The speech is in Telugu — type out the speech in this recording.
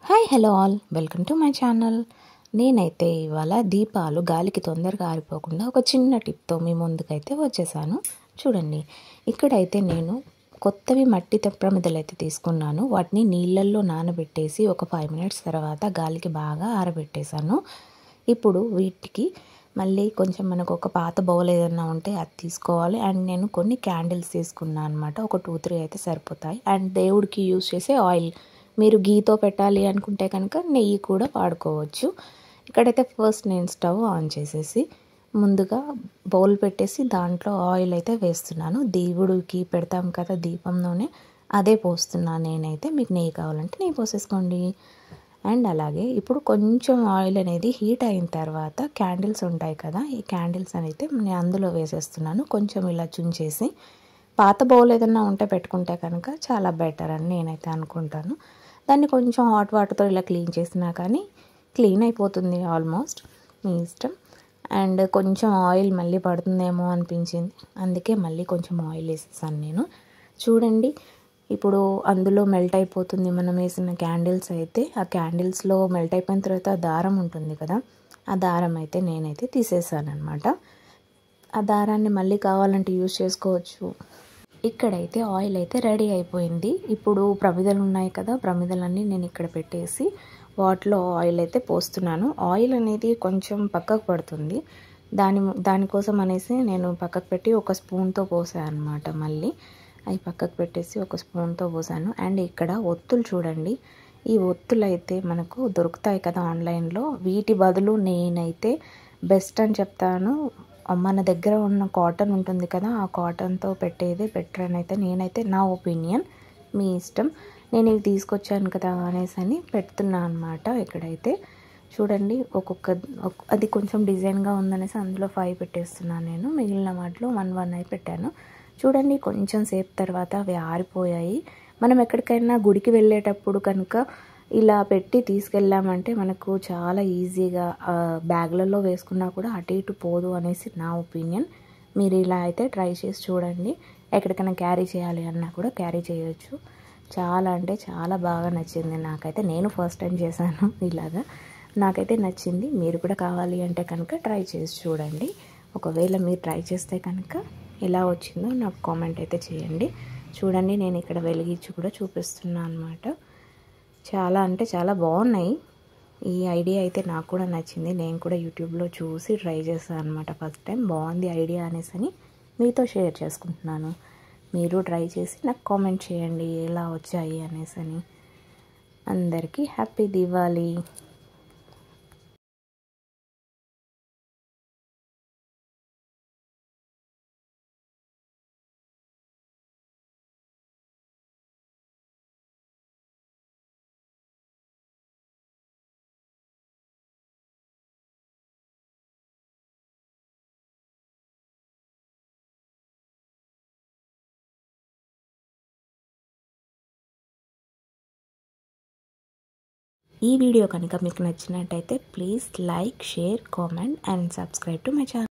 Hi hello all welcome to my channel. నేనైతే ఇవాళ దీపాలు గాలికి తొందరగా ఆరిపోకుండా ఒక చిన్న టిప్తో మీ ముందుకైతే వచ్చేసాను. చూడండి, ఇక్కడైతే నేను కొత్తవి మట్టి ప్రమిదలు అయితే తీసుకున్నాను. వాటిని నీళ్ళల్లో నానబెట్టేసి ఒక 5 మినిట్స్ తర్వాత గాలికి బాగా ఆరబెట్టేశాను. ఇప్పుడు వీటికి మళ్ళీ కొంచెం మనకు ఒక పాత బౌల్ ఏదైనా ఉంటే అది తీసుకోవాలి. అండ్ నేను కొన్ని క్యాండిల్స్ తీసుకున్నాను అనమాట. ఒక 2-3 అయితే సరిపోతాయి. అండ్ దేవుడికి యూజ్ చేసే ఆయిల్, మీరు గీతో పెట్టాలి అనుకుంటే కనుక నెయ్యి కూడా వాడుకోవచ్చు. ఇక్కడైతే ఫస్ట్ నేను స్టవ్ ఆన్ చేసేసి ముందుగా బౌల్ పెట్టేసి దాంట్లో ఆయిల్ అయితే వేస్తున్నాను. దేవుడికి పెడతాం కదా దీపం నూనె, అదే పోస్తున్నాను నేనైతే. మీకు నెయ్యి కావాలంటే నెయ్యి పోసేసుకోండి. అండ్ అలాగే ఇప్పుడు కొంచెం ఆయిల్ అనేది హీట్ అయిన తర్వాత క్యాండిల్స్ ఉంటాయి కదా, ఈ క్యాండిల్స్ అయితే నేను అందులో వేసేస్తున్నాను. కొంచెం ఇలా చుంచేసి పాత బౌల్ ఏదైనా ఉంటే పెట్టుకుంటే కనుక చాలా బెటర్ అని నేనైతే అనుకుంటాను. దాన్ని కొంచెం హాట్ వాటర్తో ఇలా క్లీన్ చేసినా కానీ క్లీన్ అయిపోతుంది ఆల్మోస్ట్, మీ ఇష్టం. అండ్ కొంచెం ఆయిల్ మళ్ళీ పడుతుందేమో అనిపించింది, అందుకే మళ్ళీ కొంచెం ఆయిల్ వేసేసాను నేను. చూడండి, ఇప్పుడు అందులో మెల్ట్ అయిపోతుంది మనం వేసిన క్యాండిల్స్ అయితే. ఆ క్యాండిల్స్లో మెల్ట్ అయిపోయిన తర్వాత దారం ఉంటుంది కదా, ఆ దారం అయితే నేనైతే తీసేసాను అనమాట. ఆ దారాన్ని మళ్ళీ కావాలంటే యూజ్ చేసుకోవచ్చు. ఇక్కడైతే ఆయిల్ అయితే రెడీ అయిపోయింది. ఇప్పుడు ప్రమిదలు ఉన్నాయి కదా, ప్రమిదలన్నీ నేను ఇక్కడ పెట్టేసి వాటిలో ఆయిల్ అయితే పోస్తున్నాను. ఆయిల్ అనేది కొంచెం పక్కకు పడుతుంది, దానికోసం అనేసి నేను పక్కకు పెట్టి ఒక స్పూన్తో పోసాను అనమాట. మళ్ళీ అవి పక్కకు పెట్టేసి ఒక స్పూన్తో పోసాను. అండ్ ఇక్కడ ఒత్తులు చూడండి, ఈ ఒత్తులు అయితే మనకు దొరుకుతాయి కదా ఆన్లైన్లో. వీటి బదులు నేనైతే బెస్ట్ అని చెప్తాను, మన దగ్గర ఉన్న కాటన్ ఉంటుంది కదా, ఆ కాటన్తో పెట్టేదే బెటర్ అని అయితే నేనైతే, నా ఒపీనియన్, మీ ఇష్టం. నేను ఇవి తీసుకొచ్చాను కదా అనేసి అని పెడుతున్నాను అనమాట. ఇక్కడైతే చూడండి, అది కొంచెం డిజైన్గా ఉందనేసి అందులో 5 పెట్టేస్తున్నాను నేను. మిగిలిన వాటిలో 1 అయితే పెట్టాను. చూడండి, కొంచెం సేపు తర్వాత అవి ఆరిపోయాయి. మనం ఎక్కడికైనా గుడికి వెళ్ళేటప్పుడు కనుక ఇలా పెట్టి తీసుకెళ్ళామంటే మనకు చాలా ఈజీగా బ్యాగ్లలో వేసుకున్నా కూడా అటు ఇటు పోదు అనేసి నా ఒపీనియన్. మీరు ఇలా అయితే ట్రై చేసి చూడండి. ఎక్కడికైనా క్యారీ చేయాలి అన్నా కూడా క్యారీ చేయొచ్చు. చాలా అంటే చాలా బాగా నచ్చింది నాకైతే. నేను ఫస్ట్ టైం చేశాను ఇలాగా, నాకైతే నచ్చింది. మీరు కూడా కావాలి అంటే కనుక ట్రై చేసి చూడండి. ఒకవేళ మీరు ట్రై చేస్తే కనుక ఎలా వచ్చిందో నాకు కామెంట్ అయితే చేయండి. చూడండి, నేను ఇక్కడ వెలిగించి కూడా చూపిస్తున్నాను అనమాట. చాలా అంటే చాలా బాగున్నాయి. ఈ ఐడియా అయితే నాకు కూడా నచ్చింది. నేను కూడా యూట్యూబ్లో చూసి ట్రై చేశాను అనమాట ఫస్ట్ టైం. బాగుంది ఐడియా అనేసి అని మీతో షేర్ చేసుకుంటున్నాను. మీరు ట్రై చేసి నాకు కామెంట్ చేయండి ఎలా వచ్చాయి అనేసి అని. అందరికీ హ్యాపీ దీపావళి. ఈ వీడియో కనుక మీకు నచ్చినట్టయితే please like, share, comment and subscribe to my channel.